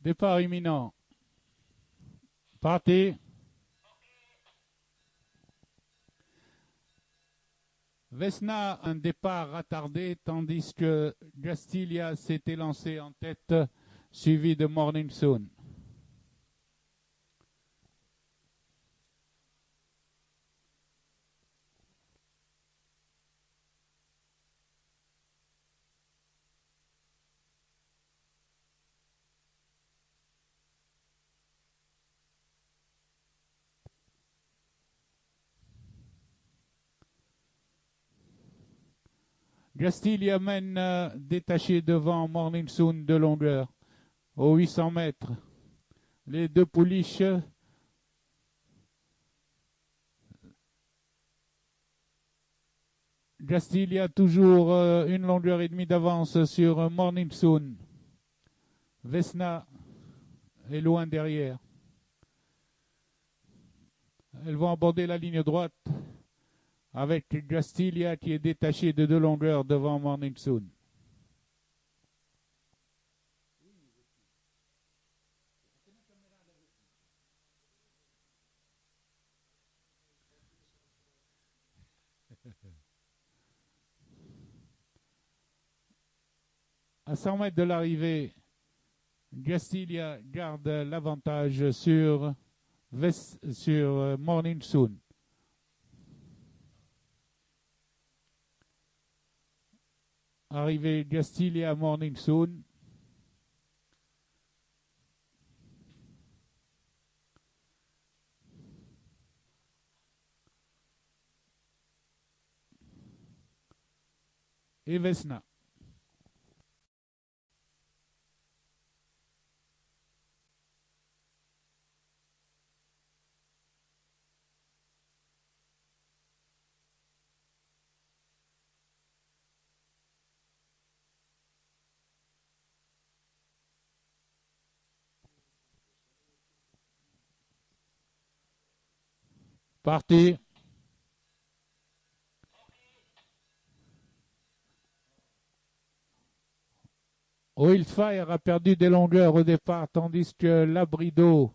Départ imminent. Parti. Vesna, un départ retardé, tandis que Gastilia s'était lancé en tête, suivi de Morning Soon. Gastilia mène détaché devant Morning Soon de longueur, aux 800 mètres. Les deux pouliches Gastilia toujours une longueur et demie d'avance sur Morning Soon. Vesna est loin derrière. Elles vont aborder la ligne droite avec Gastilia qui est détaché de 2 longueurs devant Morning Soon. À 100 mètres de l'arrivée, Gastilia garde l'avantage sur Morning Soon. Arrivée Gastilia Morning Soon. Et Vesna. Parti. Wildfire a perdu des longueurs au départ, tandis que Labrido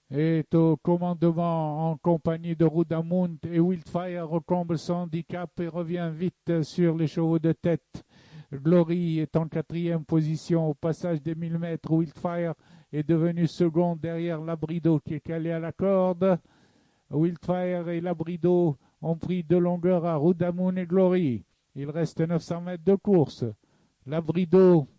est au commandement en compagnie de Rudamund et Wildfire recomble son handicap et revient vite sur les chevaux de tête. Glory est en 4e position au passage des 1000 mètres. Wildfire est devenu second derrière Labrido qui est calé à la corde. Wildfire et Labrido ont pris 2 longueurs à Rudamund et Glory. Il reste 900 mètres de course. Labrido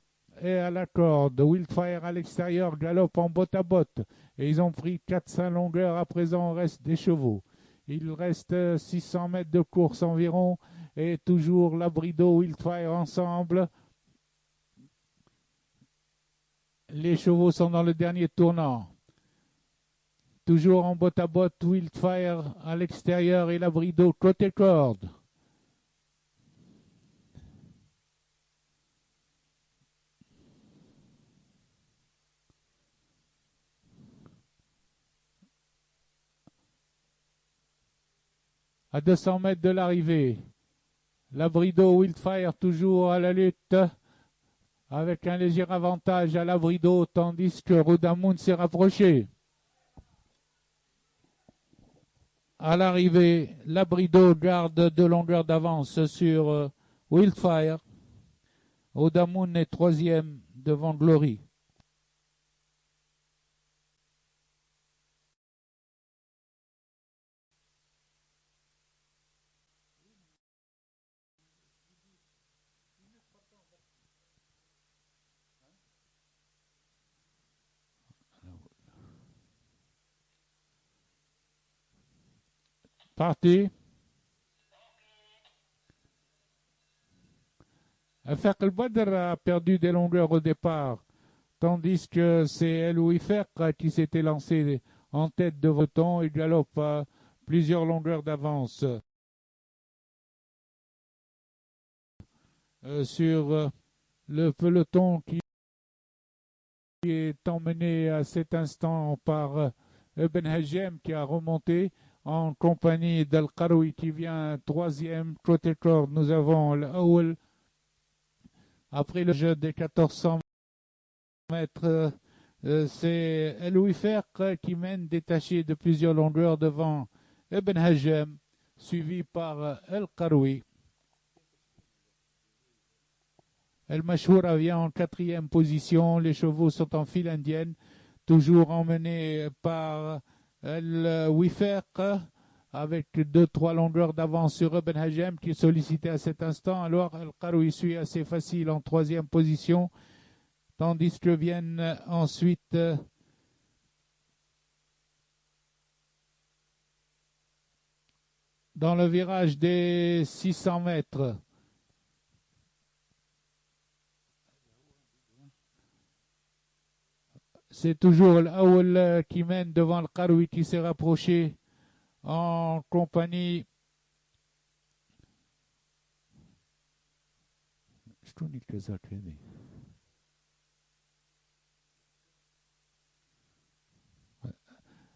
est à la corde. Wildfire à l'extérieur galope en botte à botte. Et ils ont pris 400 longueurs. À présent, on reste des chevaux. Il reste 600 mètres de course environ. Et toujours Labrido, Wildfire ensemble. Les chevaux sont dans le dernier tournant. Toujours en botte à botte, Wildfire à l'extérieur et Labrido côté corde. À 200 mètres de l'arrivée, Labrido, Wildfire toujours à la lutte avec un léger avantage à Labrido, tandis que Rudamund s'est rapproché. À l'arrivée, Labrido garde 2 longueurs d'avance sur Wildfire. Rudamund est 3e devant Glory. Parti. Fek El Badr a perdu des longueurs au départ, tandis que c'est El Ouifer qui s'était lancé en tête de peloton et galope à plusieurs longueurs d'avance sur le peloton qui est emmené à cet instant par Ibn Hajem qui a remonté en compagnie d'Al-Qaroui qui vient 3e. Côté corde, nous avons l'Aoul. Après le jeu des 1400 mètres, C'est El Wifaq qui mène détaché de plusieurs longueurs devant Ibn Hajam, suivi par El Qaroui. El Mashhoura vient en 4e position. Les chevaux sont en file indienne, toujours emmenés par El Wifaq, avec 2-3 longueurs d'avance sur Ibn Hajam qui est sollicité à cet instant. Alors El Qaroui suit assez facile en 3e position, tandis que viennent ensuite dans le virage des 600 mètres. C'est toujours l'Aoul qui mène devant le Qaroui qui s'est rapproché en compagnie.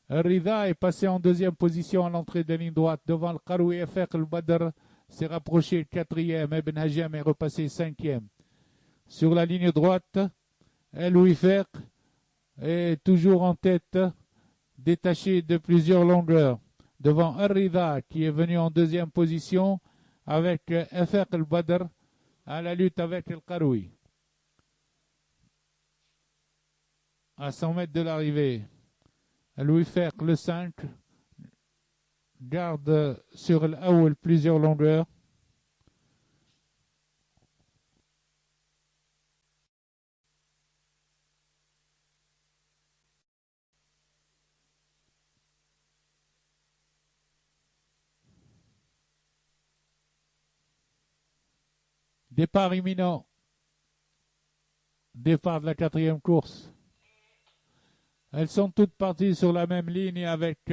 Rida est passé en 2e position à l'entrée de ligne droite devant le Qaroui. Efek El Badr s'est rapproché 4e. Ibn Hajam est repassé 5e. Sur la ligne droite, El Wifaq est toujours en tête, détaché de plusieurs longueurs. Devant Rida qui est venu en 2e position avec Efek El Badr à la lutte avec El Qaroui. À 100 mètres de l'arrivée, El Wifaq, le 5, garde sur l'Aoul plusieurs longueurs. Départ imminent. Départ de la 4e course. Elles sont toutes parties sur la même ligne avec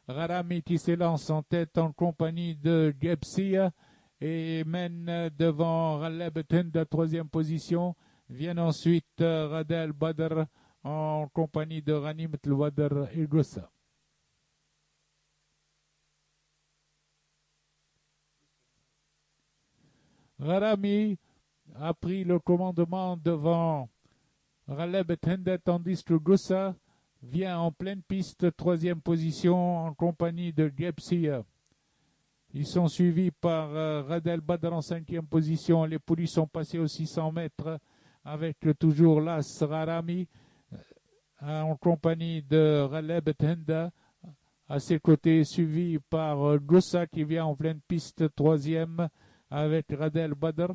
Rarami qui s'élance en tête en compagnie de Gebsia et mène devant Raleb Tenda, 3e position. Viennent ensuite Radel Badr en compagnie de Ranim Tlwadr et Gossa. Rarami a pris le commandement devant Raleb Tenda tandis que Gossa vient en pleine piste, 3e position en compagnie de Gebsia. Ils sont suivis par Radel Badr en 5e position. Les poulies sont passées aux 600 mètres avec toujours l'As Rarami en compagnie de Raleb Tenda à ses côtés, suivi par Gossa qui vient en pleine piste, 3e avec Radel Badr.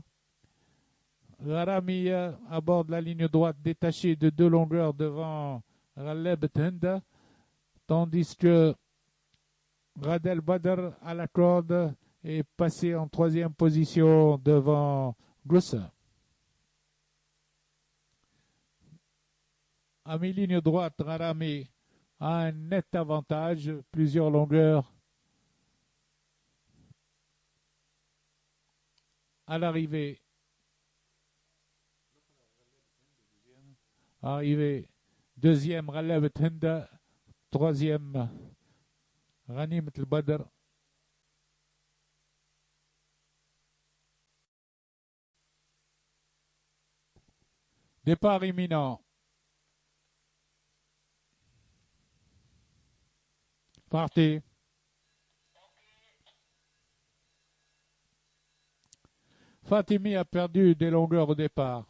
Rarami aborde la ligne droite détachée de 2 longueurs devant Raleb Tenda, tandis que Radel Badr à la corde est passé en 3e position devant Gossa. À mi-ligne droite, Rarami a un net avantage, plusieurs longueurs. À l'arrivée, arrivée 2e Raleb Tenda, 3e Ranim Tlbadr. Départ imminent. Partez. Fatimi a perdu des longueurs au départ,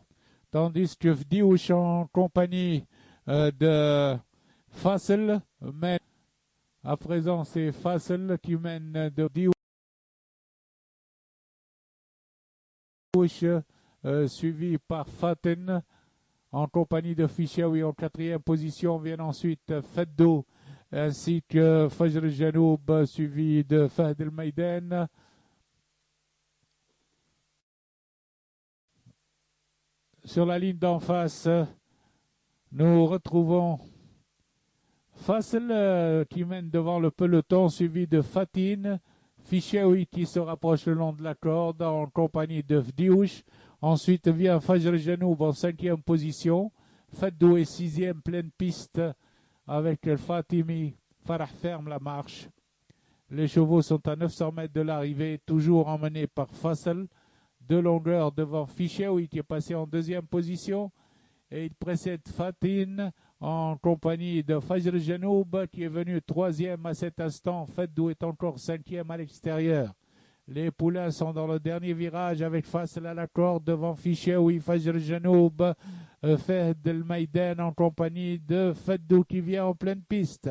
tandis que Vdiouch en compagnie de Fassel mène. À présent, c'est Fassel qui mène de Vdiouch, suivi par Faten en compagnie de Fichaoui en 4e position. Viennent ensuite Feddo ainsi que Fajr Janoub, suivi de Fahd El Maïden. Sur la ligne d'en face, nous retrouvons Fassel qui mène devant le peloton, suivi de Fatine. Fichaoui qui se rapproche le long de la corde en compagnie de Vdiouch. Ensuite vient Fajr Janoub en 5e position. Feddo est 6e, pleine piste avec el Fatimi. Farah ferme la marche. Les chevaux sont à 900 mètres de l'arrivée, toujours emmenés par Fassel. 2 longueurs devant Fichaoui qui est passé en 2e position. Et il précède Fatine en compagnie de Fajr Janoub qui est venu troisième à cet instant. Feddou est encore cinquième à l'extérieur. Les poulains sont dans le dernier virage avec Fassel à la corde devant Ficheoui, Fajr Janoub, Fed El Maïden en compagnie de Feddou qui vient en pleine piste.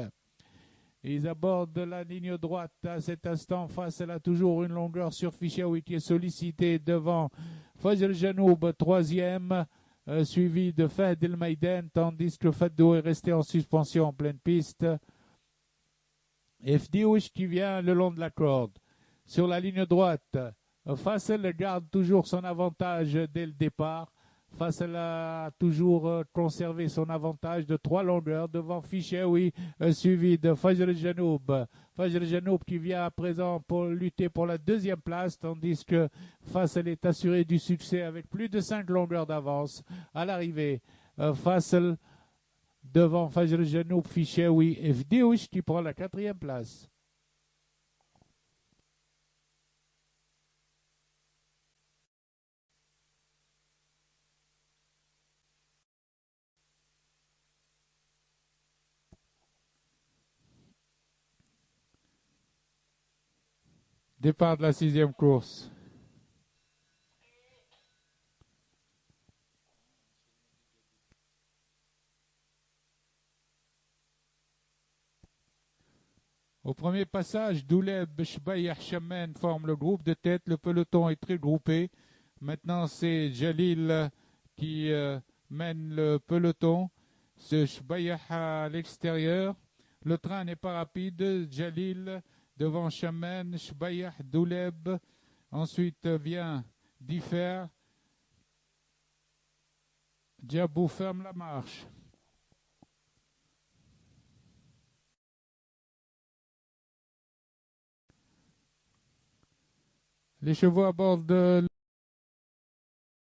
Ils abordent la ligne droite à cet instant. Fassel a toujours une longueur sur Ficheoui qui est sollicité devant Fajr Janoub, troisième. Suivi de Fahd El Maïden, tandis que Feddou est resté en suspension en pleine piste. Fdouish qui vient le long de la corde. Sur la ligne droite, Fassel garde toujours son avantage dès le départ. Fassel a toujours conservé son avantage de 3 longueurs devant Ficheoui, suivi de Fajr Janoub. Fajr Janoub qui vient à présent pour lutter pour la deuxième place, tandis que Fassel est assuré du succès avec plus de 5 longueurs d'avance. À l'arrivée, Fassel devant Fajr Janoub, Ficheoui et Fdouish qui prend la 4e place. Départ de la 6e course. Au premier passage, Douleb, Shbaïh, Chamen forment le groupe de tête. Le peloton est très groupé. Maintenant, c'est Jalil qui mène le peloton. C'est Shbaïh à l'extérieur. Le train n'est pas rapide. Jalil devant Chamen, Shbaïh, Douleb. Ensuite vient Differ. Djabou ferme la marche. Les chevaux abordent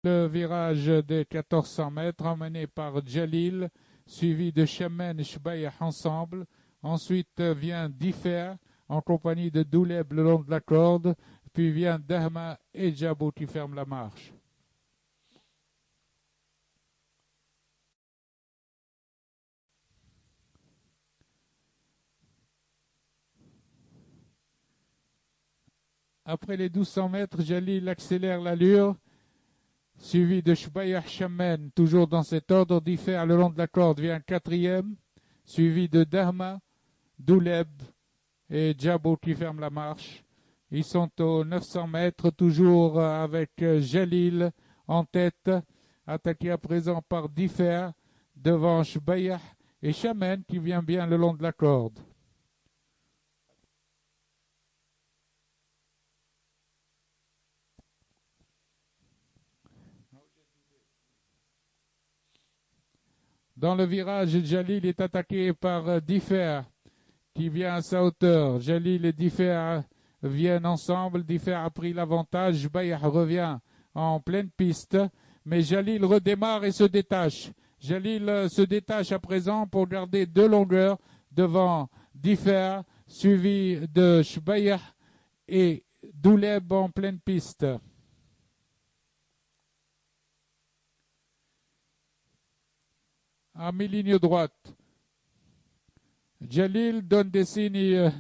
le virage des 1400 mètres, emmené par Jalil, suivi de Chamen et Shbaïh ensemble. Ensuite vient Differ en compagnie de Douleb le long de la corde. Puis vient Dahma et Djabou qui ferment la marche. Après les 1200 mètres, Jalil accélère l'allure, suivi de Shbaïh Chamen, toujours dans cet ordre. Differ le long de la corde vient quatrième, suivi de Dahma, Douleb et Djabou qui ferment la marche. Ils sont aux 900 mètres, toujours avec Jalil en tête, attaqué à présent par Differ, devant Shbaïh et Chamen qui vient bien le long de la corde. Dans le virage, Jalil est attaqué par Differ qui vient à sa hauteur. Jalil et Differ viennent ensemble. Differ a pris l'avantage. Shbaïh revient en pleine piste. Mais Jalil redémarre et se détache. Jalil se détache à présent pour garder 2 longueurs devant Differ, suivi de Shbaïh et Douleb en pleine piste. À mi-ligne droite, Jalil donne des signes